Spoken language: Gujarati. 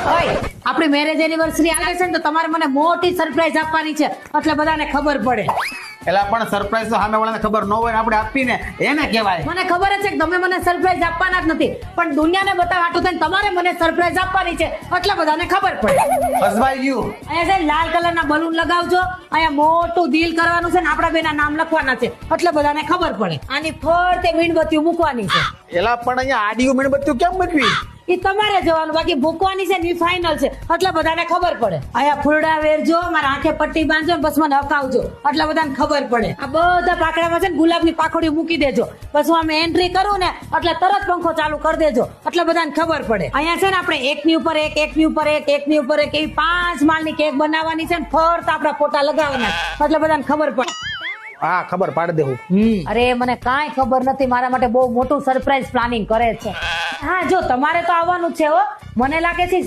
આપણી મેરેજ એનિવર્સરી આવે છે ને તો તમારે મને મોટી સરપ્રાઈઝ આપવાની છે એટલે બધાને ખબર પડે. એલા પણ સરપ્રાઈઝ તો સામે વાળાને ખબર ન હોય ને આપણે આપીને એને કહેવાય. મને ખબર જ છે કે તમે મને સરપ્રાઈઝ આપવાના જ નથી, પણ દુનિયાને બતાવવા હાટુ થઈને તમારે મને સરપ્રાઈઝ આપવાની છે એટલે બધાને ખબર પડે. ફસવાઈ ગયું. અહીંયા છે લાલ કલરના બલૂન લગાવજો, અહીંયા મોટું દિલ કરવાનું છે ને આપણા બેના નામ લખવાના છે એટલે બધાને ખબર પડે. આની ફરતે મીણબત્તીઓ મૂકવાની છે. એલા પણ અહીંયા આડિયું મીણબત્તીઓ કેમ મૂકવી? એ તમારે જવાનું, બાકી મૂકવાની છે ને ફાઇનલ છે એટલે બધાને ખબર પડે. અહીંયા ફૂલડા વેરજો, મારા આંખે પટ્ટી બાંધજો, બસ મને હકાવજો એટલે બધાને ખબર પડે. આ બધા પાકડામાં છે ને ગુલાબની પાખડીઓ મૂકી દેજો, બસ હું આમે એન્ટ્રી કરું ને એટલે તરત પંખો ચાલુ કરી દેજો એટલે બધાને ખબર પડે. અહીંયા છે ને આપણે એકની ઉપર એક, એકની ઉપર એક, એકની ઉપર એક એવી 5 માળની કેક બનાવવાની છે ને ફરતા આપણા ફોટા લગાવવાના એટલે બધાને ખબર પડે. હા ખબર પાડી દેવું. અરે મને કાંઈ ખબર નથી, મારા માટે બહુ મોટું સરપ્રાઈઝ પ્લાનિંગ કરે છે. હા જો તમારે તો આવવાનું જ છે હો, મને લાગે છે